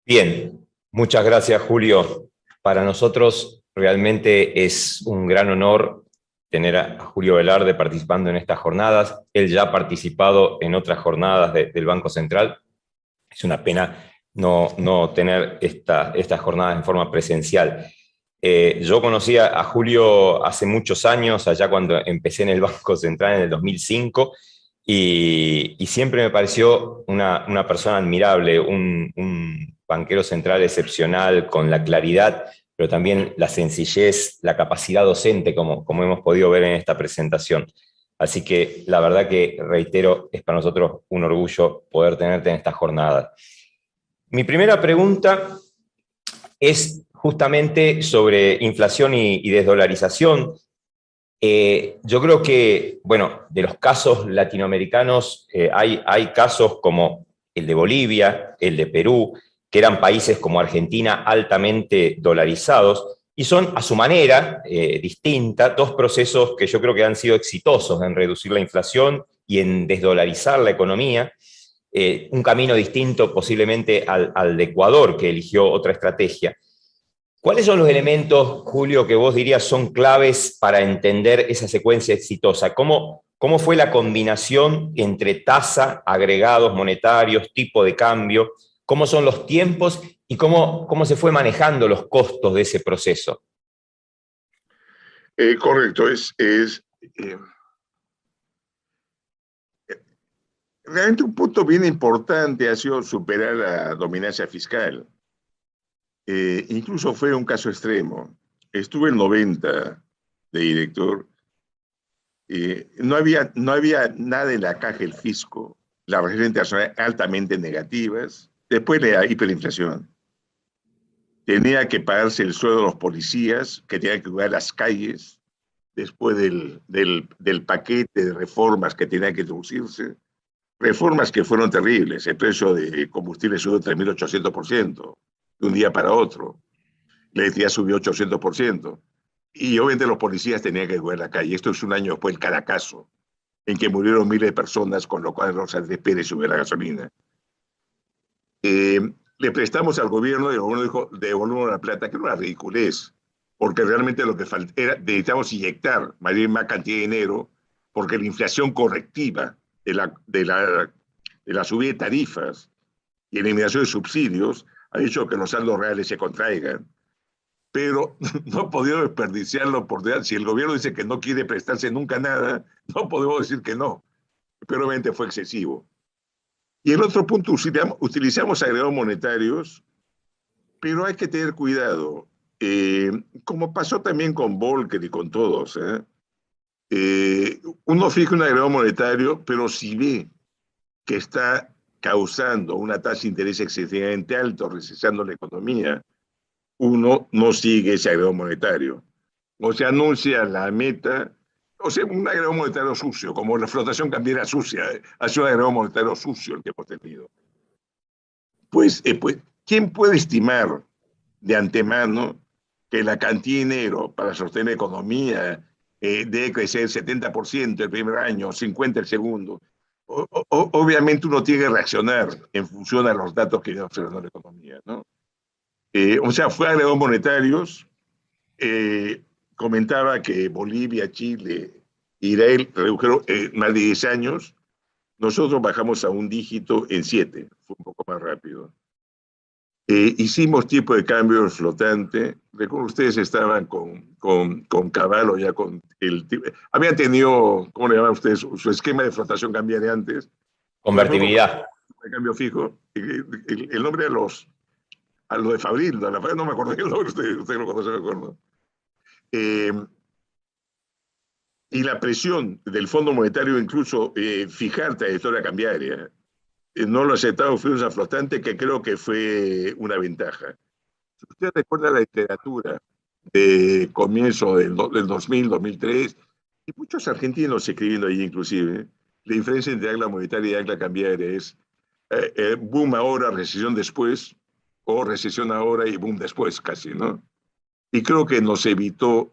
Bien, muchas gracias, Julio. Para nosotros realmente es un gran honor tener a Julio Velarde participando en estas jornadas. Él ya ha participado en otras jornadas del Banco Central. Es una pena no tener estas jornadas en forma presencial. Yo conocí a Julio hace muchos años, allá cuando empecé en el Banco Central en el 2005, y siempre me pareció una persona admirable, un banquero central excepcional, con la claridad, pero también la sencillez, la capacidad docente, como hemos podido ver en esta presentación. Así que la verdad que, reitero, es para nosotros un orgullo poder tenerte en esta jornada. Mi primera pregunta es justamente sobre inflación y desdolarización. Yo creo que, bueno, de los casos latinoamericanos, hay casos como el de Bolivia, el de Perú, que eran países como Argentina altamente dolarizados, y son a su manera distinta, dos procesos que yo creo que han sido exitosos en reducir la inflación y en desdolarizar la economía. Un camino distinto posiblemente al de Ecuador, que eligió otra estrategia. ¿Cuáles son los elementos, Julio, que vos dirías son claves para entender esa secuencia exitosa? ¿Cómo fue la combinación entre tasa, agregados monetarios, tipo de cambio? ¿Cómo son los tiempos y cómo se fue manejando los costos de ese proceso? Correcto, realmente un punto bien importante ha sido superar la dominancia fiscal. Incluso fue un caso extremo. Estuve en 90 de director. No había nada en la caja del fisco, las reservas internacionales altamente negativas, después de la hiperinflación. Tenía que pagarse el sueldo de los policías, que tenían que cuidar las calles, después del paquete de reformas que tenían que introducirse. Reformas que fueron terribles. El precio de combustible subió 3.800% de un día para otro. La electricidad subió 800%. Y obviamente los policías tenían que cuidar la calle. Esto es un año después del Caracazo, en que murieron miles de personas, con lo cual Rosa Pérez subió la gasolina. Le prestamos al gobierno y el gobierno dijo, devolvemos la plata, que era una ridiculez, porque realmente lo que era, necesitamos inyectar más cantidad de dinero, porque la inflación correctiva de la subida de tarifas y eliminación de subsidios ha hecho que los saldos reales se contraigan. Pero no podemos desperdiciarlo si el gobierno dice que no quiere prestarse nunca nada, no podemos decir que no, pero obviamente fue excesivo. Y el otro punto, utilizamos agregados monetarios, pero hay que tener cuidado, como pasó también con Volcker y con todos. Uno fija un agregado monetario, pero si ve que está causando una tasa de interés excesivamente alta, recesando la economía, uno no sigue ese agregado monetario. o se anuncia la meta, o sea, un agregado monetario sucio, como la flotación cambiaria sucia, ha sido un agregado monetario sucio el que hemos tenido. Pues, ¿quién puede estimar de antemano que la cantidad de dinero para sostener la economía debe crecer 70% el primer año, 50% el segundo? Obviamente uno tiene que reaccionar en función a los datos que viene observando la economía, ¿no? O sea, fue agregados monetarios. eh, Comentaba que Bolivia, Chile, Israel redujeron más de 10 años. Nosotros bajamos a un dígito en 7, fue un poco más rápido. Hicimos tipo de cambio flotante. Recuerdo ustedes estaban con Cavallo ya con el... Habían tenido, ¿cómo le llaman ustedes? Su esquema de flotación cambiaria antes. Después con Convertibilidad. el cambio fijo. El nombre a lo de Fabril, no me acuerdo el nombre, usted lo conoce, me acuerdo. Eh, y la presión del Fondo Monetario, incluso fijar trayectoria cambiaria, no lo aceptamos, fuimos a flotante, que creo que fue una ventaja. Si usted recuerda la literatura de comienzo del 2000, 2003, y muchos argentinos escribiendo allí inclusive, la diferencia entre ancla monetaria y ancla cambiaria es boom ahora, recesión después, o recesión ahora y boom después, casi, ¿no? Y creo que nos evitó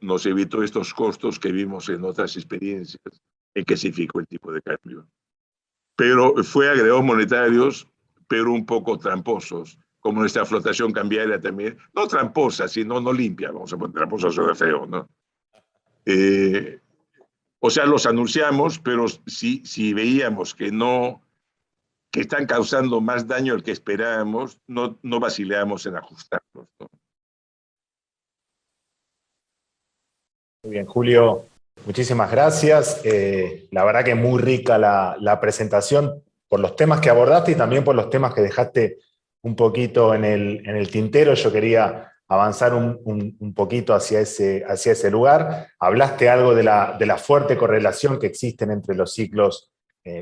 estos costos que vimos en otras experiencias en que se fijó el tipo de cambio. Pero fue agregados monetarios, pero un poco tramposos, como nuestra flotación cambiaria también, no tramposa, sino no limpia, vamos a poner tramposa, suena feo, ¿no? Eh, o sea, los anunciamos, pero si veíamos que no, que están causando más daño del que esperábamos, no vacilábamos en ajustarlos, ¿no? Muy bien, Julio, muchísimas gracias. La verdad que muy rica la presentación por los temas que abordaste y también por los temas que dejaste un poquito en el tintero. Yo quería avanzar un poquito hacia ese lugar. Hablaste algo de la fuerte correlación que existen entre los ciclos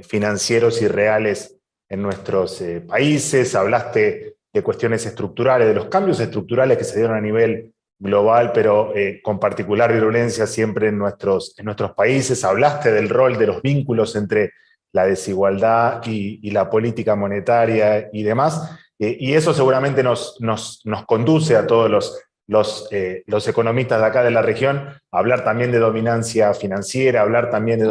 financieros y reales en nuestros países. Hablaste de cuestiones estructurales, de los cambios estructurales que se dieron a nivel global, pero con particular virulencia siempre en nuestros países. Hablaste del rol de los vínculos entre la desigualdad y la política monetaria y demás, y eso seguramente nos conduce a todos los economistas de acá de la región a hablar también de dominancia financiera, hablar también de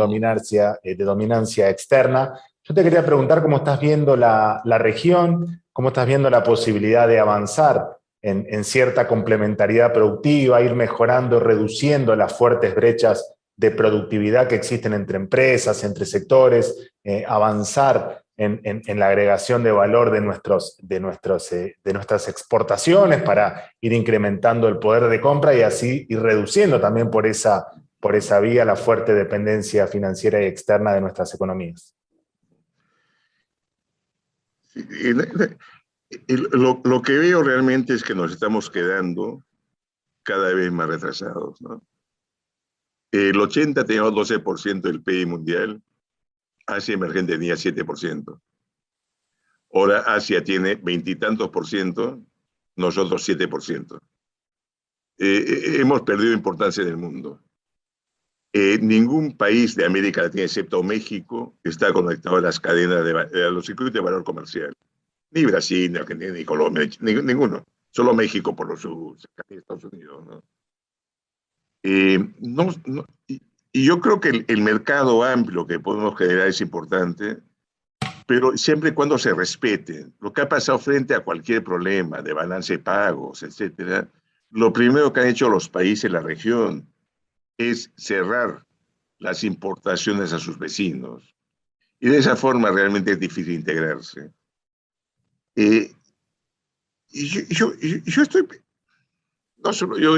dominancia externa. Yo te quería preguntar cómo estás viendo la región, cómo estás viendo la posibilidad de avanzar en cierta complementariedad productiva, ir mejorando, reduciendo las fuertes brechas de productividad que existen entre empresas, entre sectores, avanzar en la agregación de valor de nuestras exportaciones para ir incrementando el poder de compra y así ir reduciendo también por esa vía la fuerte dependencia financiera y externa de nuestras economías. Sí, lo que veo realmente es que nos estamos quedando cada vez más retrasados, ¿no? El 80 tenía 12% del PIB mundial, Asia emergente tenía 7%. Ahora Asia tiene veintitantos por ciento, nosotros 7%. Hemos perdido importancia en el mundo. Ningún país de América Latina, excepto México, está conectado a las cadenas a los circuitos de valor comercial. Ni Brasil, ni Argentina, ni Colombia, ninguno. Solo México por los Estados Unidos, ¿no? Y yo creo que el mercado amplio que podemos generar es importante, pero siempre y cuando se respete. Lo que ha pasado frente a cualquier problema de balance de pagos, etcétera, lo primero que han hecho los países de la región es cerrar las importaciones a sus vecinos. Y de esa forma realmente es difícil integrarse. Eh, yo estoy, no solo yo,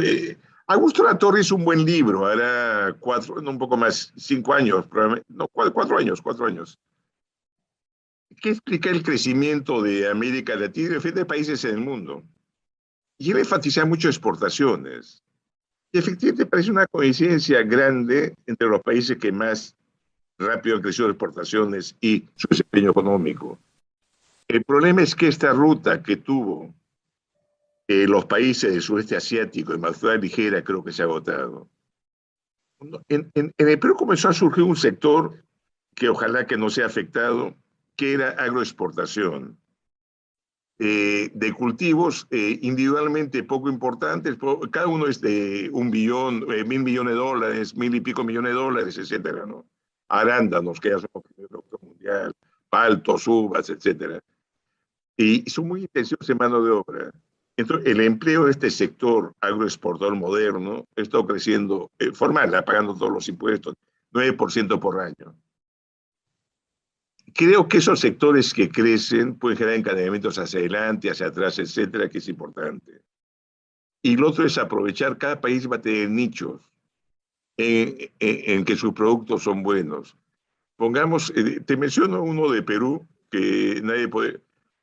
Augusto Latorre hizo un buen libro, hará un poco más, 5 años, probablemente, no, 4 años, que explica el crecimiento de América Latina y de diferentes países en el mundo. Y él enfatiza mucho exportaciones. Y efectivamente parece una coincidencia grande entre los países que más rápido han crecido exportaciones y su desempeño económico. El problema es que esta ruta que tuvo los países del sureste asiático en velocidad ligera creo que se ha agotado. En el Perú comenzó a surgir un sector que ojalá que no sea afectado, que era agroexportación. De cultivos individualmente poco importantes, cada uno es de 1 billón, 1.000 millones de dólares, 1.000 y pico millones de dólares, etcétera, ¿no? Arándanos, que ya son los primeros productos mundial, paltos, uvas, etcétera. Y son muy intensivos en mano de obra. Entonces, el empleo de este sector agroexportador moderno está creciendo formal, pagando todos los impuestos, 9% por año. Creo que esos sectores que crecen pueden generar encadenamientos hacia adelante, hacia atrás, etcétera, que es importante. Y lo otro es aprovechar, cada país va a tener nichos en que sus productos son buenos. Pongamos, te menciono uno de Perú, que nadie puede,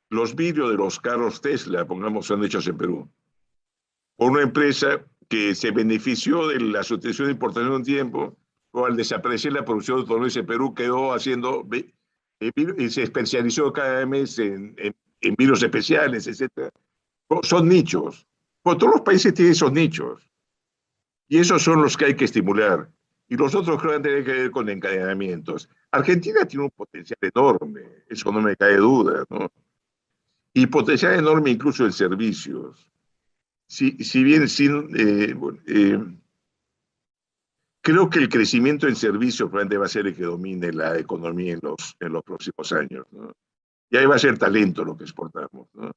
los vidrios de los carros Tesla, pongamos, son hechos en Perú, por una empresa que se benefició de la sustitución de importación un tiempo, o al desaparecer la producción de automóviles en Perú, quedó haciendo y se especializó cada mes en vinos especiales, etcétera. Son nichos. Bueno, todos los países tienen esos nichos. Y esos son los que hay que estimular. Y los otros creo que tienen que ver con encadenamientos. Argentina tiene un potencial enorme, eso no me cae duda, ¿no? Y potencial enorme incluso en servicios. Si bien creo que el crecimiento en servicios probablemente va a ser el que domine la economía en los próximos años, ¿no? Y ahí va a ser talento lo que exportamos, ¿no?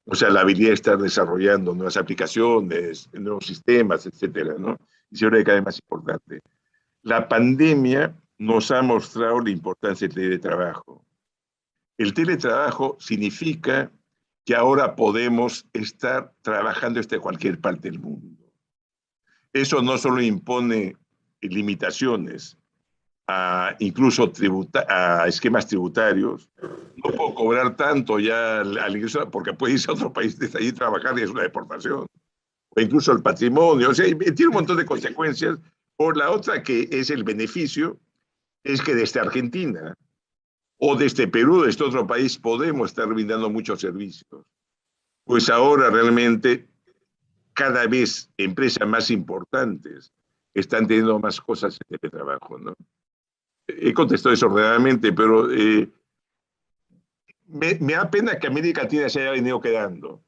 O sea, la habilidad de estar desarrollando nuevas aplicaciones, nuevos sistemas, etcétera, ¿no? Y siempre cada vez más importante. La pandemia nos ha mostrado la importancia del teletrabajo. El teletrabajo significa que ahora podemos estar trabajando desde cualquier parte del mundo. Eso no solo impone limitaciones, incluso a esquemas tributarios. No puedo cobrar tanto ya al ingreso porque puede irse a otro país desde allí trabajar y es una deportación. O incluso el patrimonio. O sea, tiene un montón de consecuencias. Por la otra, que es el beneficio, es que desde Argentina o desde Perú, desde otro país, podemos estar brindando muchos servicios. Pues ahora realmente cada vez empresas más importantes están teniendo más cosas en teletrabajo, ¿no? He contestado desordenadamente, pero me da pena que América Latina se haya venido quedando.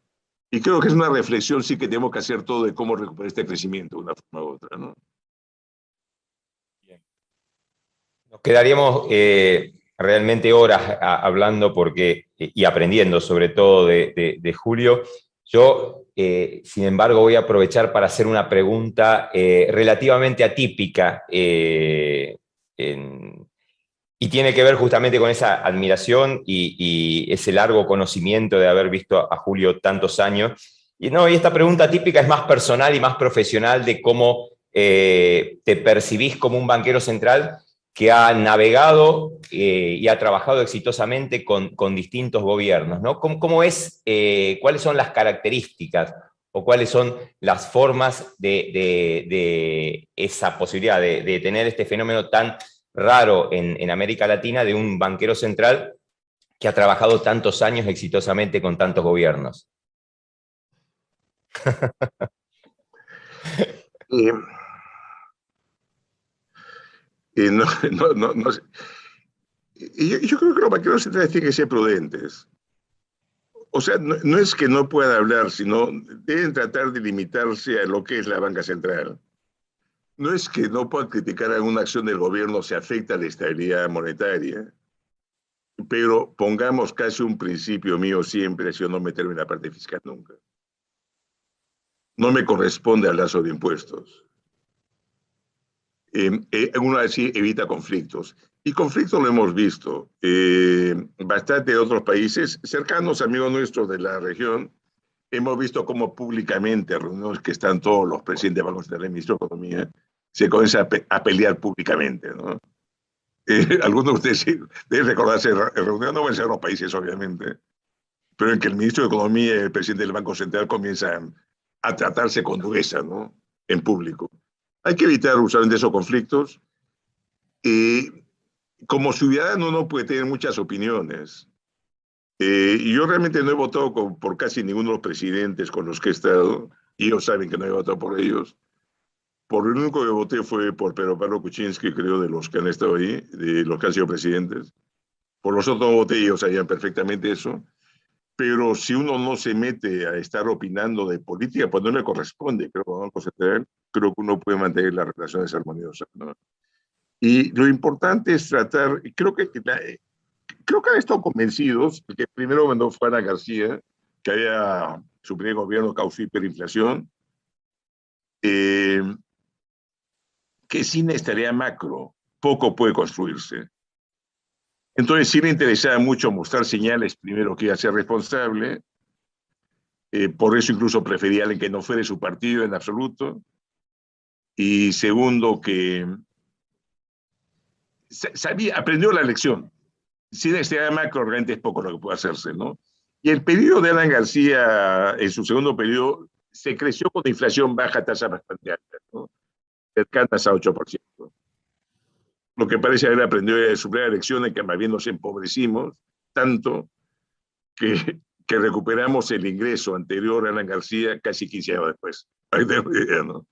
Y creo que es una reflexión sí que tenemos que hacer todo de cómo recuperar este crecimiento de una forma u otra, ¿no? Bien. Nos quedaríamos realmente horas hablando y aprendiendo sobre todo de Julio. Yo, sin embargo, voy a aprovechar para hacer una pregunta relativamente atípica y tiene que ver justamente con esa admiración y ese largo conocimiento de haber visto a Julio tantos años. Y esta pregunta típica es más personal y más profesional de cómo te percibís como un banquero central que ha navegado y ha trabajado exitosamente con distintos gobiernos, ¿no? ¿Cuáles son las características o cuáles son las formas de esa posibilidad de tener este fenómeno tan raro en América Latina de un banquero central que ha trabajado tantos años exitosamente con tantos gobiernos? Eh, no, no sé. Yo creo que los banqueros centrales tienen que ser prudentes. O sea, no es que no puedan hablar, sino deben tratar de limitarse a lo que es la banca central. No es que no puedan criticar alguna acción del gobierno si afecta a la estabilidad monetaria, pero pongamos casi un principio mío siempre, es no meterme en la parte fiscal nunca. No me corresponde hablar sobre impuestos. Uno así evita conflictos. Y conflictos lo hemos visto. Bastante de otros países, cercanos amigos nuestros de la región, hemos visto cómo públicamente, reuniones que están todos los presidentes de bancos centrales, ministro de Economía, se comienza a pelear públicamente, ¿no? Algunos de ustedes deben recordarse reuniones, no van a ser los países, obviamente, pero en que el ministro de Economía y el presidente del Banco Central comienzan a tratarse con dureza, ¿no? En público. Hay que evitar usualmente esos conflictos. Como ciudadano uno puede tener muchas opiniones. Y yo realmente no he votado por casi ninguno de los presidentes con los que he estado, y ellos saben que no he votado por ellos. Por el único que voté fue por Pedro Pablo Kuczynski, creo, de los que han estado ahí, de los que han sido presidentes. Por los otros voté y ellos sabían perfectamente eso. Pero si uno no se mete a estar opinando de política, pues no le corresponde, creo, al Banco Central, creo que uno puede mantener las relaciones armoniosas, ¿no? Y lo importante es tratar, creo que han estado convencidos, el que primero mandó fue Ana García, que había, su primer gobierno causó hiperinflación, que sin estabilidad macro poco puede construirse. Entonces sí le interesaba mucho mostrar señales, primero que iba a ser responsable, por eso incluso prefería a alguien que no fuera de su partido en absoluto, y segundo que aprendió la lección. Sin estabilidad macro realmente es poco lo que puede hacerse, ¿no? Y el periodo de Alan García, en su segundo periodo, se creció con inflación baja a tasas bastante altas, ¿no? Cercanas a 8%. Lo que parece haber aprendido de su primera lección es que más bien nos empobrecimos tanto que recuperamos el ingreso anterior a Alan García casi 15 años después. Ahí tengo idea, ¿no?